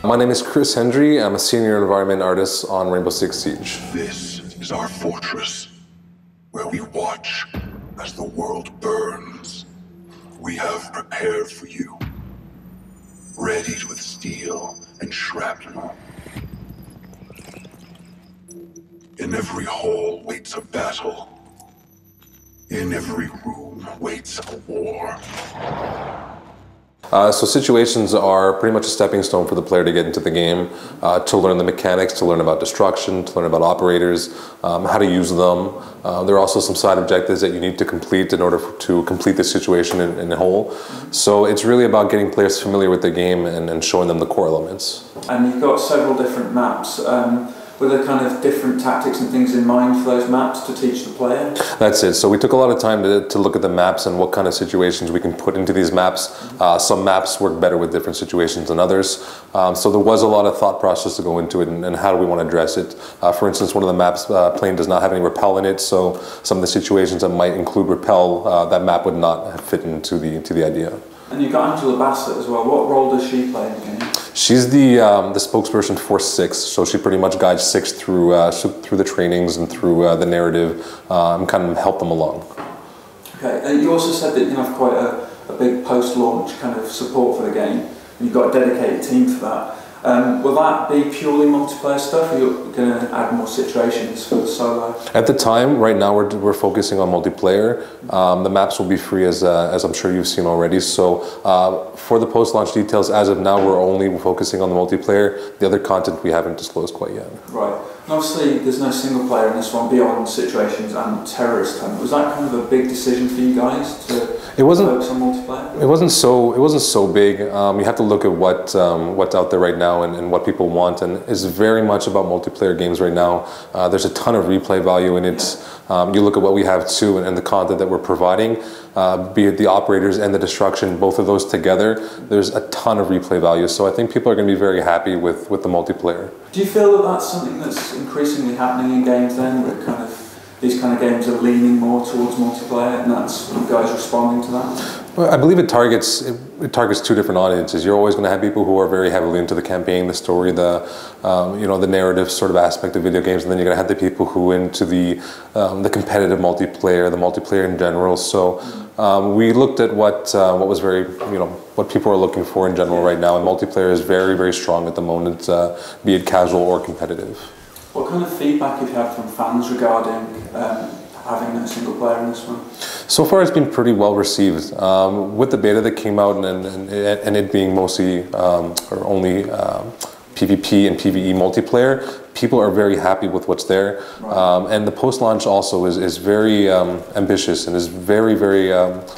My name is Chris Hendry. I'm a senior environment artist on Rainbow Six Siege. This is our fortress, where we watch as the world burns. We have prepared for you, readied with steel and shrapnel. In every hall waits a battle. In every room waits a war. So situations are pretty much a stepping stone for the player to get into the game, to learn the mechanics, to learn about destruction, to learn about operators, how to use them. There are also some side objectives that you need to complete in order to complete the situation in a whole. So it's really about getting players familiar with the game and showing them the core elements. And you've got several different maps. Were there kind of different tactics and things in mind for those maps to teach the player? That's it. So we took a lot of time to look at the maps and what kind of situations we can put into these maps. Some maps work better with different situations than others. So there was a lot of thought process to go into it and how do we want to address it. For instance, one of the maps, plane does not have any rappel in it, so some of the situations that might include rappel, that map would not fit into the idea. And you've got Angela Bassett as well. What role does she play in the game? She's the spokesperson for Six, so she pretty much guides Six through the trainings and through the narrative, and kind of help them along. Okay, you also said that you have quite a big post-launch kind of support for the game, and you've got a dedicated team for that. Will that be purely multiplayer stuff, or you're going to add more situations for the solo? At the time, right now, we're focusing on multiplayer. The maps will be free, as I'm sure you've seen already. So for the post-launch details, as of now, we're only focusing on the multiplayer. The other content we haven't disclosed quite yet. Right. And obviously, there's no single player in this one beyond situations and terrorist hunt. Was that kind of a big decision for you guys to focus on multiplayer? It wasn't so big. You have to look at what's out there right now and what people want, and it's very much about multiplayer games right now. There's a ton of replay value in it. Yeah. You look at what we have too and the content that we're providing, be it the operators and the destruction, both of those together, there's a ton of replay value. So I think people are going to be very happy with the multiplayer. Do you feel that that's something that's increasingly happening in games then, where these kind of games are leaning more towards multiplayer, and that's you guys responding to that? Well, I believe it targets two different audiences. You're always going to have people who are very heavily into the campaign, the story, the narrative sort of aspect of video games, and then you're going to have the people who are into the competitive multiplayer, the multiplayer in general. So we looked at what was very what people are looking for in general right now, and multiplayer is very, very strong at the moment, be it casual or competitive. What kind of feedback have you had from fans regarding having a single player in this one? So far, it's been pretty well received. With the beta that came out and it being mostly or only PvP and PvE multiplayer, people are very happy with what's there. Right. And the post-launch also is very ambitious and is very, very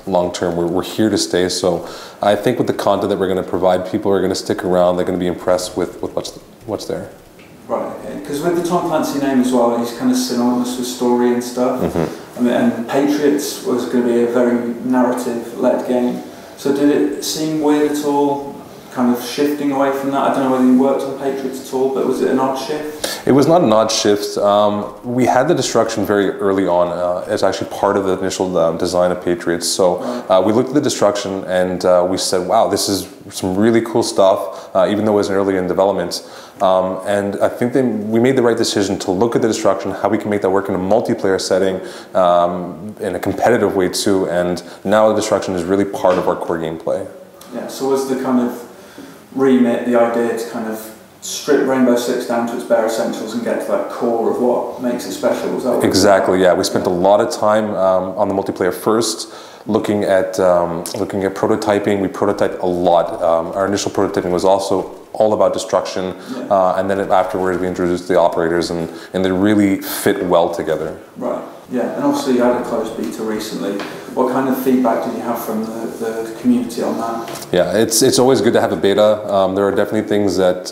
long-term. We're here to stay. So I think with the content that we're going to provide, people are going to stick around. They're going to be impressed with what's there. Right, okay. Because with the Tom Clancy name as well, he's kind of synonymous with story and stuff. Mm-hmm. I mean, and Patriots was going to be a very narrative-led game. So did it seem weird at all, kind of shifting away from that? I don't know whether you worked on Patriots at all, but was it an odd shift? It was not an odd shift. We had the destruction very early on as actually part of the initial design of Patriots. So we looked at the destruction and we said, wow, this is some really cool stuff, even though it was early in development. And I think we made the right decision to look at the destruction, how we can make that work in a multiplayer setting, in a competitive way too. And now the destruction is really part of our core gameplay. Yeah, so was the kind of remit, the idea to kind of strip Rainbow Six down to its bare essentials and get to that core of what makes it special? Was that exactly? Yeah, we spent a lot of time on the multiplayer first, looking at prototyping. We prototyped a lot. Our initial prototyping was also all about destruction, and then afterwards we introduced the operators, and they really fit well together. Right. Yeah, and obviously you had a closed beta recently. What kind of feedback did you have from the community on that? Yeah, it's always good to have a beta. There are definitely things that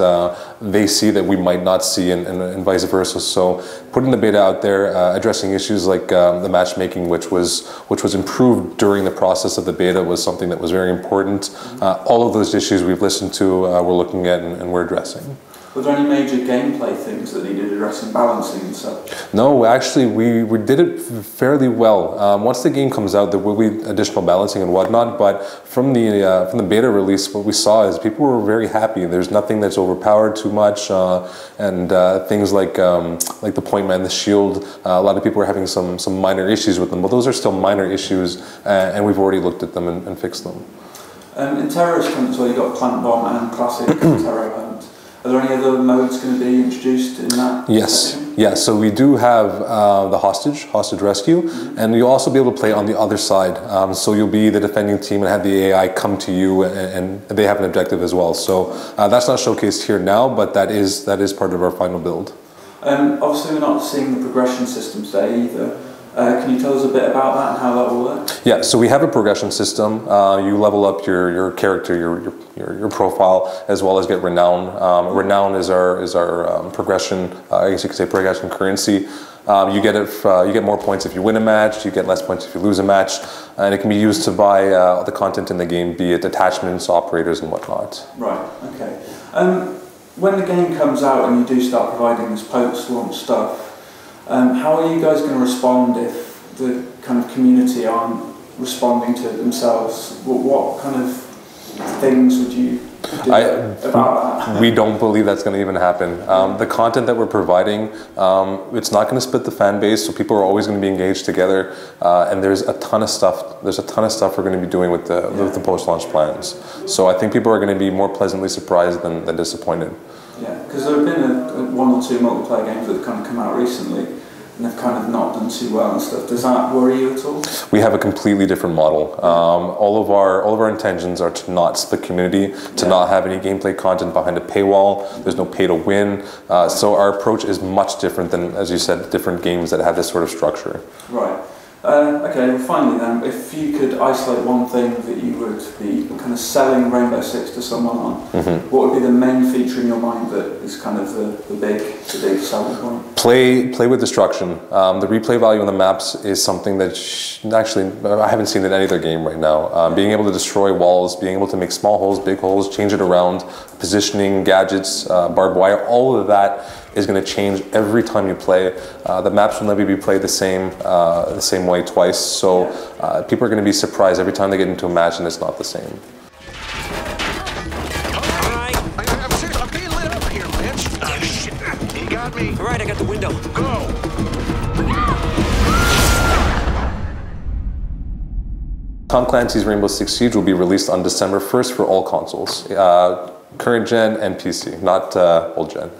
they see that we might not see, and vice versa. So putting the beta out there, addressing issues like the matchmaking, which was improved during the process of the beta, was something that was very important. All of those issues we've listened to, we're looking at and we're addressing. Were there any major gameplay things that needed addressing, balancing and such? No, actually, we did it fairly well. Once the game comes out, there will be additional balancing and whatnot. But from the beta release, what we saw is people were very happy. There's nothing that's overpowered too much, and things like the point man, the shield. A lot of people were having some minor issues with them, but those are still minor issues, and we've already looked at them and fixed them. In Terrorist Hunt as well, you've got Plant Bomb and Classic Terror Hunt. Are there any other modes going to be introduced in that section? Yes. So we do have the hostage rescue, and you'll also be able to play on the other side. So you'll be the defending team and have the AI come to you, and they have an objective as well. So that's not showcased here now, but that is part of our final build. Obviously, we're not seeing the progression system today either. Can you tell us a bit about that and how that will work? Yeah, so we have a progression system. You level up your character, your profile, as well as get renown. Renown is our progression. I guess you could say progression currency. You get more points if you win a match. You get less points if you lose a match, and it can be used to buy the content in the game, be it attachments, operators, and whatnot. Right. Okay. When the game comes out and you do start providing this post-launch stuff, how are you guys going to respond if the kind of community aren't responding to it themselves? What kind of things would you do about that? We don't believe that's going to even happen. The content that we're providing, it's not going to split the fan base, so people are always going to be engaged together. And there's a ton of stuff. There's a ton of stuff we're going to be doing with the post-launch plans. So I think people are going to be more pleasantly surprised than disappointed. Yeah, because there have been one or two multiplayer games that have kind of come out recently, and they've kind of not done too well and stuff. Does that worry you at all? We have a completely different model. All of our intentions are to not split community, to not have any gameplay content behind a paywall. There's no pay to win. So our approach is much different than, as you said, different games that have this sort of structure. Right. Okay, well finally then, if you could isolate one thing that you would be kind of selling Rainbow Six to someone on, what would be the main feature in your mind that is kind of the big selling point? Play with destruction. The replay value on the maps is something that actually I haven't seen in any other game right now. Being able to destroy walls, being able to make small holes, big holes, change it around, positioning, gadgets, barbed wire, all of that is going to change every time you play. The maps will never be played the same way twice, so people are going to be surprised every time they get into a match and it's not the same. Alright. I'm serious, I'm being lit up here, Lynch. Shit. You got me. Alright, I got the window. Go! Tom Clancy's Rainbow Six Siege will be released on December 1st for all consoles. Current gen and PC, not old gen.